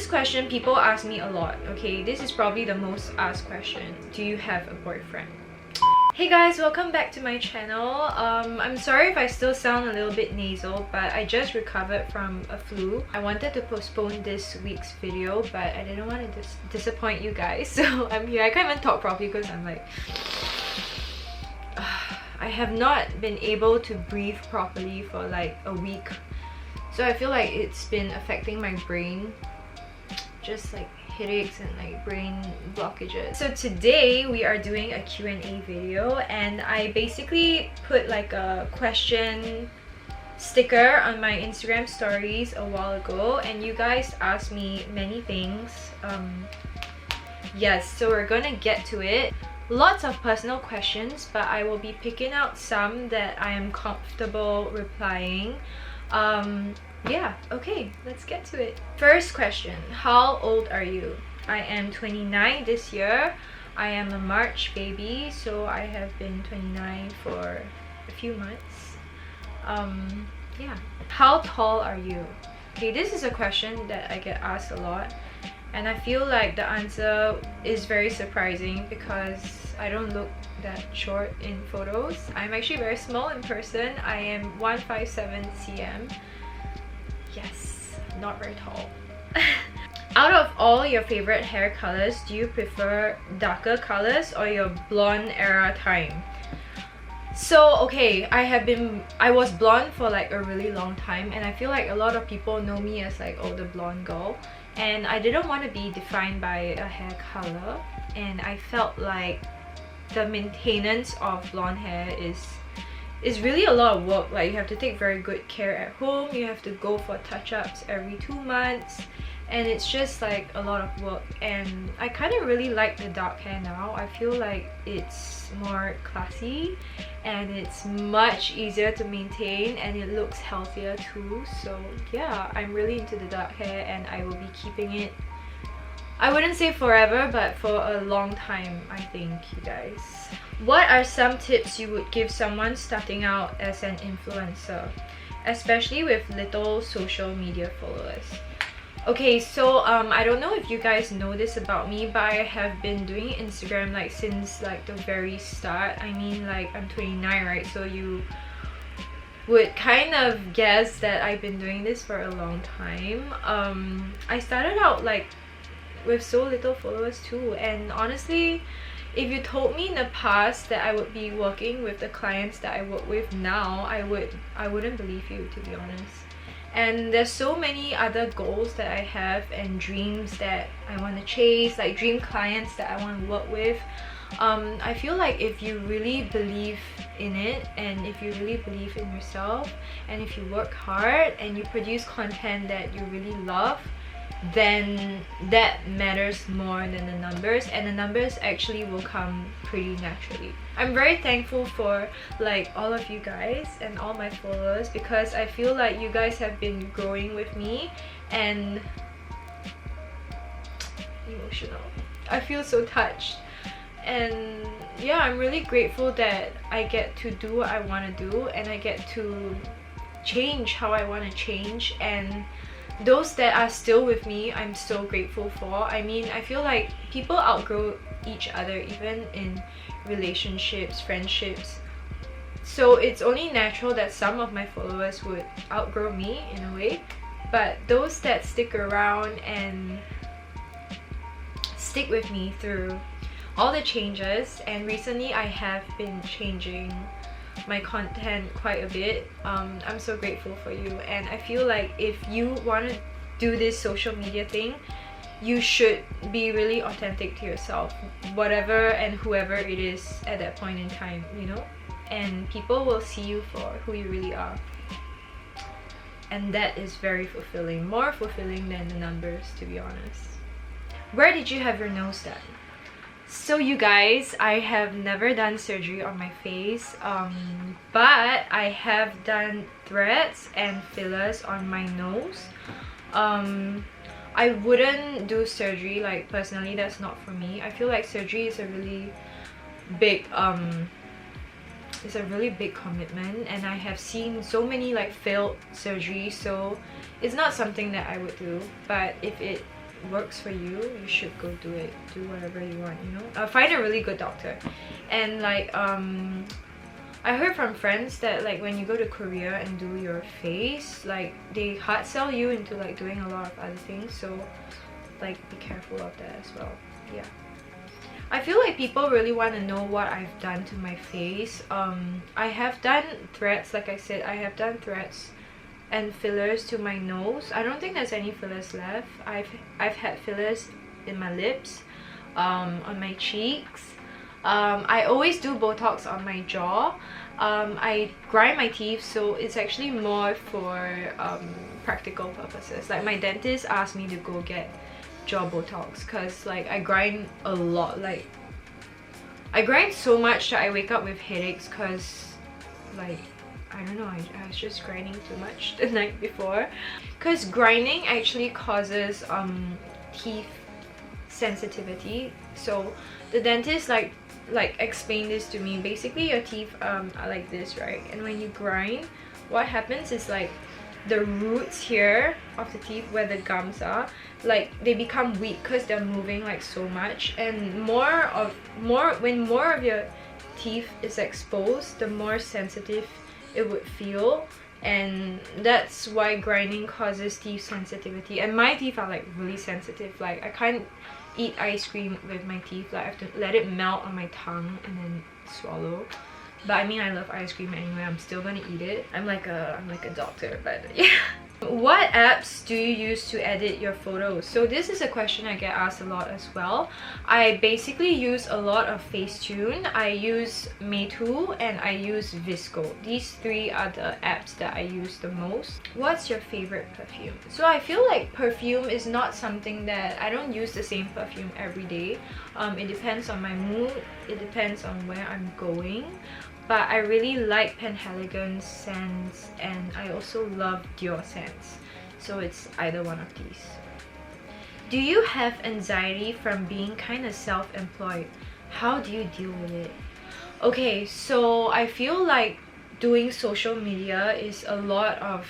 this question people ask me a lot. Okay, this is probably the most asked question. Do you have a boyfriend? Hey guys, welcome back to my channel. I'm sorry if I still sound a little bit nasal, but I just recovered from a flu. I wanted to postpone this week's video, but I didn't want to disappoint you guys, so I'm here. I can't even talk properly because I'm like... I have not been able to breathe properly for like a week. So I feel like it's been affecting my brain. Just like headaches and like brain blockages. So today we are doing a Q&A video, and I basically put like a question sticker on my Instagram stories a while ago, and you guys asked me many things. Yes, so we're gonna get to it. Lots of personal questions, but I will be picking out some that I am comfortable replying. Yeah, okay, let's get to it. First question, how old are you? I am 29 this year. I am a March baby, so I have been 29 for a few months. Yeah. How tall are you? Okay, this is a question that I get asked a lot, and I feel like the answer is very surprising because I don't look that short in photos. I'm actually very small in person. I am 157 cm. Yes, not very tall. Out of all your favorite hair colors, do you prefer darker colors or your blonde era time? So okay, I was blonde for like a really long time, and I feel like a lot of people know me as like, oh, the blonde girl, and I didn't want to be defined by a hair color, and I felt like the maintenance of blonde hair is really a lot of work. Like, you have to take very good care at home, you have to go for touch-ups every 2 months, and it's just like a lot of work. And I kind of really like the dark hair now. I feel like it's more classy and it's much easier to maintain, and it looks healthier too. So yeah, I'm really into the dark hair, and I will be keeping it, I wouldn't say forever, but for a long time, I think, you guys. What are some tips you would give someone starting out as an influencer, especially with little social media followers? Okay, so I don't know if you guys know this about me, but I have been doing Instagram like since like the very start. I mean, like, I'm 29, right? So you would kind of guess that I've been doing this for a long time. I started out like with so little followers too, and honestly, if you told me in the past that I would be working with the clients that I work with now, I wouldn't believe you, to be honest. And there's so many other goals that I have and dreams that I want to chase, like dream clients that I want to work with. I feel like if you really believe in it, and if you really believe in yourself, and if you work hard and you produce content that you really love, then that matters more than the numbers, and the numbers actually will come pretty naturally. I'm very thankful for like all of you guys and all my followers, because I feel like you guys have been growing with me, and emotional. I feel so touched, and yeah, I'm really grateful that I get to do what I want to do, and I get to change how I want to change, and those that are still with me, I'm so grateful for. I mean, I feel like people outgrow each other, even in relationships, friendships. So it's only natural that some of my followers would outgrow me in a way. But those that stick around and stick with me through all the changes, and recently I have been changing my content quite a bit. I'm so grateful for you, and I feel like if you want to do this social media thing, you should be really authentic to yourself, whatever and whoever it is at that point in time, you know, and people will see you for who you really are, and that is very fulfilling, more fulfilling than the numbers, to be honest. Where did you have your nose done? So you guys, I have never done surgery on my face, but I have done threads and fillers on my nose. I wouldn't do surgery, like personally, that's not for me. I feel like surgery is a really big commitment, and I have seen so many like failed surgeries, so it's not something that I would do. But if it works for you, you should go do it. Do whatever you want, you know. Find a really good doctor. And like I heard from friends that like when you go to Korea and do your face, like they hard sell you into like doing a lot of other things, so like be careful of that as well. Yeah, I feel like people really want to know what I've done to my face. I have done threads, like I said, I have done threads and fillers to my nose. I don't think there's any fillers left. I've had fillers in my lips, on my cheeks. I always do Botox on my jaw. I grind my teeth, so it's actually more for practical purposes. Like my dentist asked me to go get jaw Botox because like I grind a lot. Like I grind so much that I wake up with headaches because like I don't know, I was just grinding too much the night before. Because grinding actually causes teeth sensitivity. So the dentist like explained this to me. Basically your teeth are like this, right? And when you grind, what happens is like the roots here of the teeth where the gums are, like they become weak because they're moving like so much. And when more of your teeth is exposed, the more sensitive it would feel, and that's why grinding causes teeth sensitivity. And my teeth are like really sensitive. Like I can't eat ice cream with my teeth. Like I have to let it melt on my tongue and then swallow. But I mean, I love ice cream anyway. I'm still gonna eat it. I'm like a doctor, but yeah. What apps do you use to edit your photos? So this is a question I get asked a lot as well. I basically use a lot of Facetune, I use Meitu, and I use Visco. These three are the apps that I use the most. What's your favorite perfume? So I feel like perfume is not something that I don't use the same perfume every day. It depends on my mood, it depends on where I'm going. But I really like Penhaligon's scents, and I also love Dior scents. So it's either one of these. Do you have anxiety from being kind of self-employed? How do you deal with it? Okay, so I feel like doing social media is a lot of...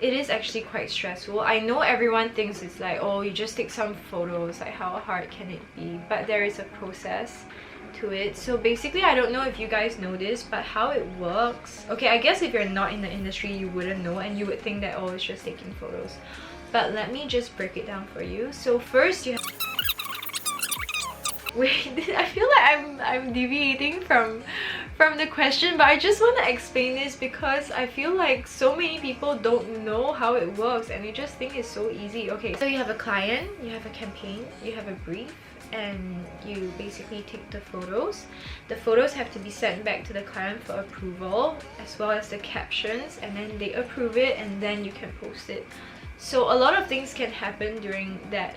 It is actually quite stressful. I know everyone thinks it's like, oh, you just take some photos, like how hard can it be? But there is a process to it. So basically, I don't know if you guys know this, but how it works, okay, I guess if you're not in the industry you wouldn't know, and you would think that, oh, it's just taking photos, but let me just break it down for you. So first you have... Wait, I feel like I'm deviating from the question, but I just want to explain this because I feel like so many people don't know how it works and they just think it's so easy. Okay, so you have a client, you have a campaign, you have a brief, and you basically take the photos. The photos have to be sent back to the client for approval, as well as the captions, and then they approve it and then you can post it. So a lot of things can happen during that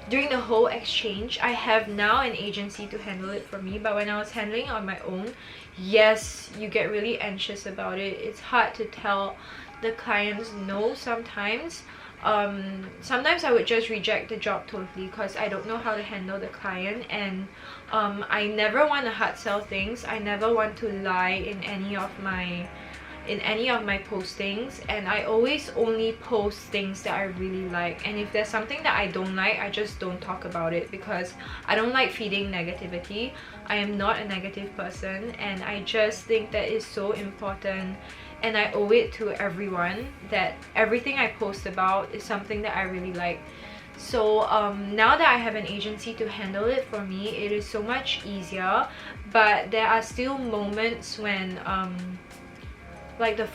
during the whole exchange. I have now an agency to handle it for me, but when I was handling it on my own, yes, you get really anxious about it. It's hard to tell the clients no sometimes. Sometimes I would just reject the job totally because I don't know how to handle the client, and I never want to hard sell things. I never want to lie in any of my postings, and I always only post things that I really like. And if there's something that I don't like, I just don't talk about it because I don't like feeding negativity. I am not a negative person, and I just think that it's so important, and I owe it to everyone that everything I post about is something that I really like. So now that I have an agency to handle it for me, it is so much easier. But there are still moments when like the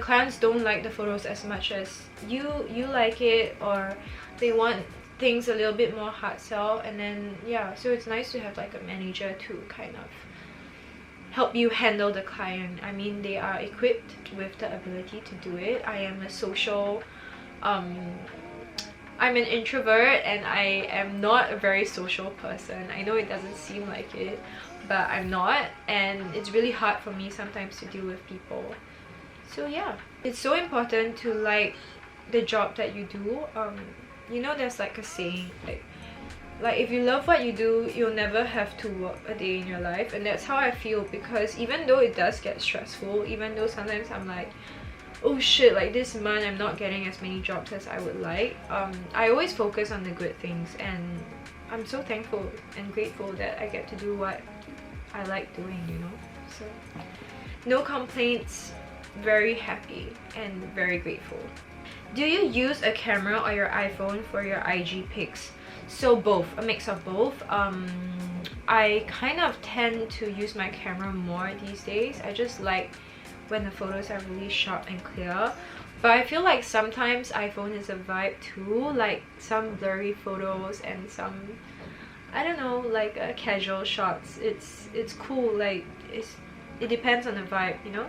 clients don't like the photos as much as you like it, or they want things a little bit more hard sell. And then yeah, so it's nice to have like a manager to kind of help you handle the client. I mean, they are equipped with the ability to do it. I am a social I'm an introvert, and I am not a very social person. I know it doesn't seem like it, but I'm not, and it's really hard for me sometimes to deal with people. So yeah, it's so important to like the job that you do. You know, there's like a saying, like if you love what you do, you'll never have to work a day in your life. And that's how I feel, because even though it does get stressful, even though sometimes I'm like, oh shit, like this month I'm not getting as many jobs as I would like, I always focus on the good things, and I'm so thankful and grateful that I get to do what I like doing, you know. So no complaints, very happy and very grateful. Do you use a camera or your iPhone for your IG pics? So both, a mix of both. I kind of tend to use my camera more these days. I just like when the photos are really sharp and clear, but I feel like sometimes iPhone is a vibe too, like some blurry photos and some, I don't know, like casual shots. It's cool, like it depends on the vibe, you know.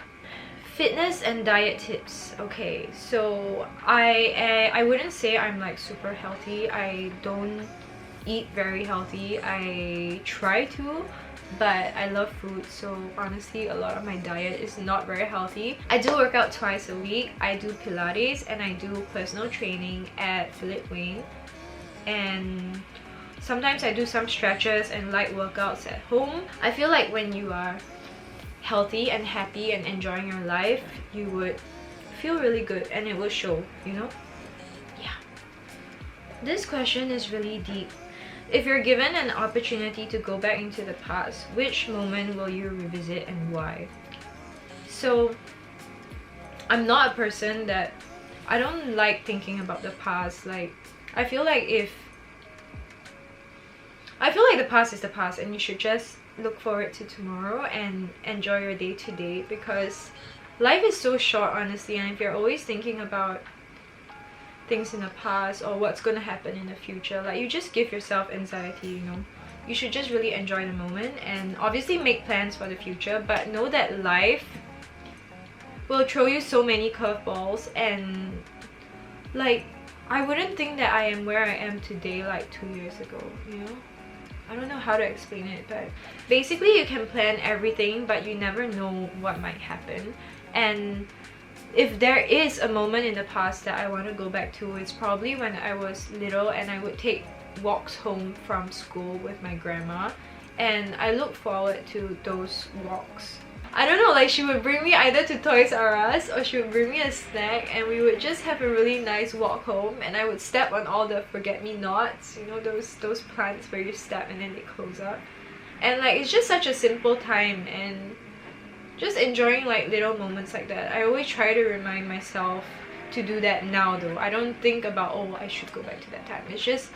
Fitness and diet tips. Okay, so I wouldn't say I'm like super healthy. I don't eat very healthy. I try to, but I love food, so honestly a lot of my diet is not very healthy. I do work out twice a week. I do Pilates and I do personal training at Philip Wayne, and sometimes I do some stretches and light workouts at home. I feel like when you are healthy and happy and enjoying your life, you would feel really good and it will show, you know. Yeah, this question is really deep. If you're given an opportunity to go back into the past, which moment will you revisit and why? So I'm not a person that, I don't like thinking about the past. Like I feel like the past is the past, and you should just look forward to tomorrow and enjoy your day to day, because life is so short, honestly. And if you're always thinking about things in the past or what's gonna happen in the future, like you just give yourself anxiety, you know. You should just really enjoy the moment and obviously make plans for the future, but know that life will throw you so many curveballs, and like I wouldn't think that I am where I am today like 2 years ago, you know. I don't know how to explain it, but basically you can plan everything, but you never know what might happen. And if there is a moment in the past that I want to go back to, it's probably when I was little and I would take walks home from school with my grandma, and I look forward to those walks. I don't know, like she would bring me either to Toys R Us or she would bring me a snack, and we would just have a really nice walk home, and I would step on all the forget-me-nots, you know, those plants where you step and then they close up. And like it's just such a simple time, and just enjoying like little moments like that. I always try to remind myself to do that now though. I don't think about, oh, I should go back to that time. It's just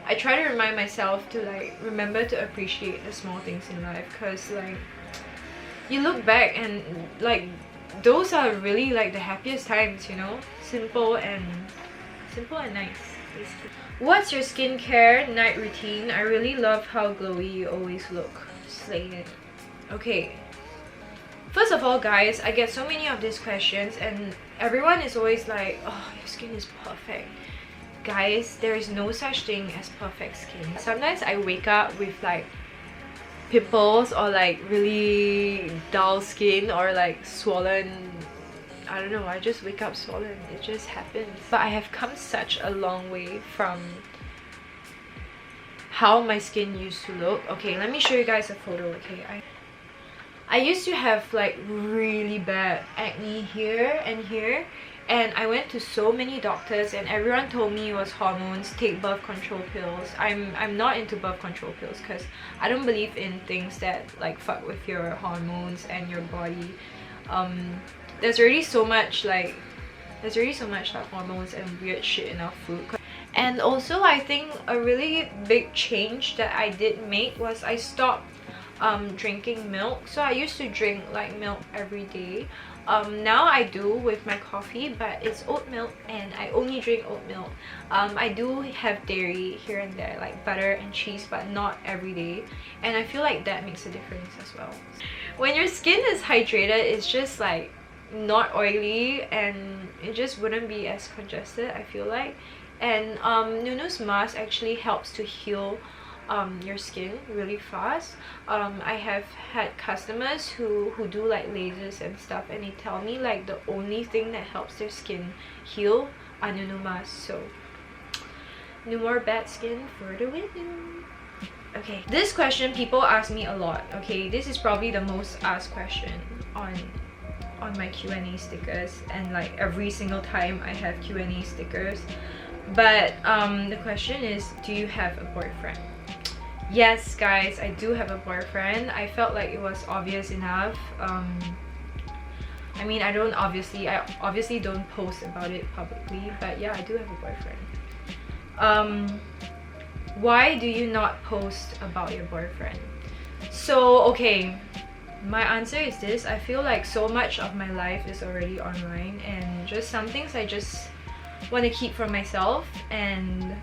I try to remind myself to like remember to appreciate the small things in life, because like you look back and like those are really like the happiest times, you know. Simple and nice, basically. What's your skincare night routine? I really love how glowy you always look. Slay it. Okay, first of all guys, I get so many of these questions and everyone is always like, oh, your skin is perfect. Guys, there is no such thing as perfect skin. Sometimes I wake up with like pimples or like really dull skin or like swollen. I don't know, I just wake up swollen. It just happens. But I have come such a long way from how my skin used to look. Okay, let me show you guys a photo. Okay, I used to have like really bad acne here and here, and I went to so many doctors and everyone told me it was hormones, take birth control pills. I'm not into birth control pills because I don't believe in things that like fuck with your hormones and your body. There's already so much like hormones and weird shit in our food. And also I think a really big change that I did make was I stopped drinking milk. So I used to drink like milk every day. Now I do with my coffee, but it's oat milk and I only drink oat milk. I do have dairy here and there, like butter and cheese, but not every day, and I feel like that makes a difference as well. When your skin is hydrated, it's just like not oily and it just wouldn't be as congested, I feel like. And Nunu's mask actually helps to heal your skin really fast. I have had customers who do like lasers and stuff, and they tell me like the only thing that helps their skin heal are Nunu masks. So no more bad skin for the win. Okay, this question people ask me a lot. Okay, this is probably the most asked question on on my Q&A stickers, and like every single time I have Q&A stickers. But the question is, do you have a boyfriend? Yes guys, I do have a boyfriend. I felt like it was obvious enough. I mean, I obviously don't post about it publicly, but yeah, I do have a boyfriend. Why do you not post about your boyfriend? So okay, my answer is this. I feel like so much of my life is already online, and just some things I just want to keep for myself. And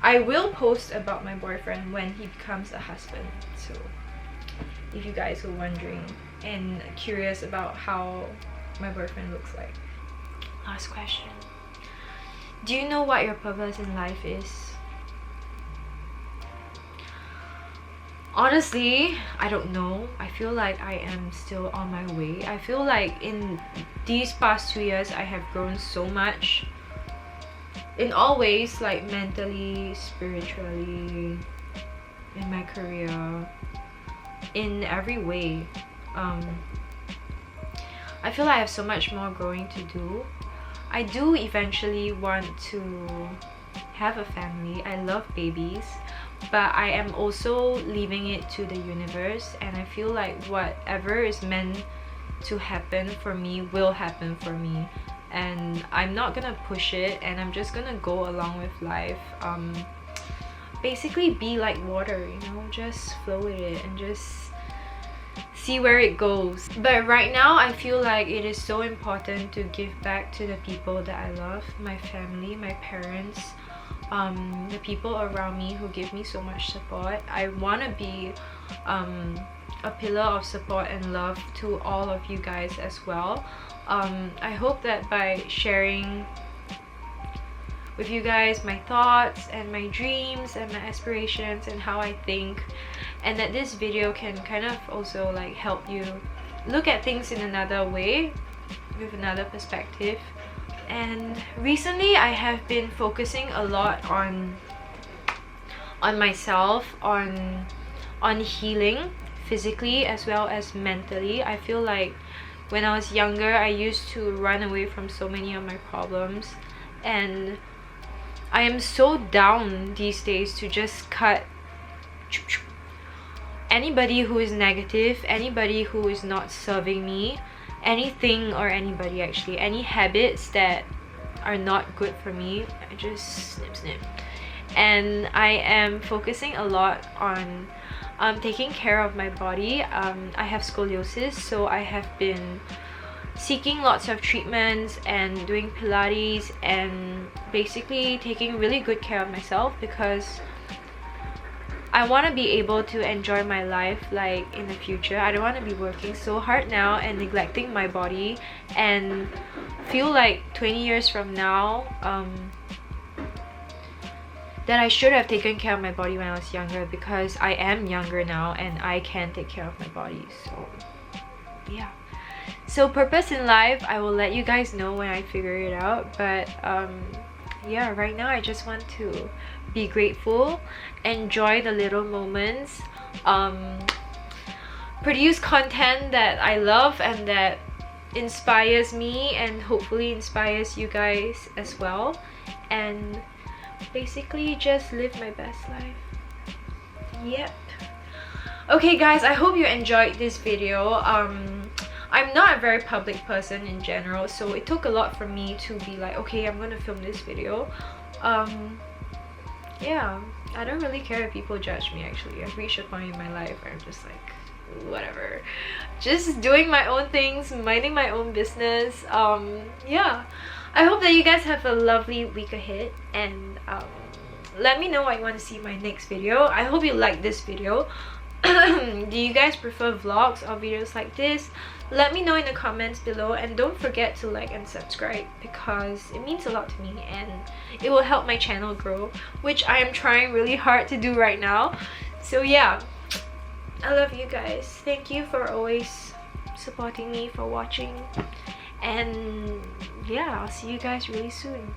I will post about my boyfriend when he becomes a husband. So if you guys were wondering and curious about how my boyfriend looks like. Last question. Do you know what your purpose in life is? Honestly, I don't know. I feel like I am still on my way. I feel like in these past 2 years I have grown so much in all ways, like mentally, spiritually, in my career, in every way. I feel like I have so much more growing to do. I do eventually want to have a family. I love babies, but I am also leaving it to the universe, and I feel like whatever is meant to happen for me will happen for me, and I'm not gonna push it, and I'm just gonna go along with life. Basically be like water, you know, just flow with it and just see where it goes. But right now I feel like it is so important to give back to the people that I love, my family, my parents, the people around me who give me so much support. I want to be a pillar of support and love to all of you guys as well. I hope that by sharing with you guys my thoughts and my dreams and my aspirations and how I think, and that this video can kind of also like help you look at things in another way, with another perspective. And recently I have been focusing a lot on myself, on healing physically as well as mentally. I feel like when I was younger I used to run away from so many of my problems, and I am so down these days to just cut anybody who is negative, anybody who is not serving me, anything or anybody actually, any habits that are not good for me. I just snip. And I am focusing a lot on taking care of my body. I have scoliosis, so I have been seeking lots of treatments and doing Pilates and basically taking really good care of myself, because I want to be able to enjoy my life like in the future. I don't want to be working so hard now and neglecting my body and feel like 20 years from now that I should have taken care of my body when I was younger, because I am younger now and I can take care of my body. So yeah. So purpose in life, I will let you guys know when I figure it out. But yeah, right now I just want to be grateful, enjoy the little moments, produce content that I love and that inspires me and hopefully inspires you guys as well, and basically just live my best life. Yep. Okay guys, I hope you enjoyed this video. I'm not a very public person in general, so it took a lot for me to be like, okay, I'm gonna film this video. Yeah, I don't really care if people judge me actually. I've reached a point in my life where I'm just like, whatever. Just doing my own things, minding my own business. Yeah. I hope that you guys have a lovely week ahead, and let me know what you want to see in my next video. I hope you like this video. Do you guys prefer vlogs or videos like this? Let me know in the comments below, and don't forget to like and subscribe, because it means a lot to me and it will help my channel grow, which I am trying really hard to do right now. So yeah, I love you guys. Thank you for always supporting me, for watching, and yeah, I'll see you guys really soon.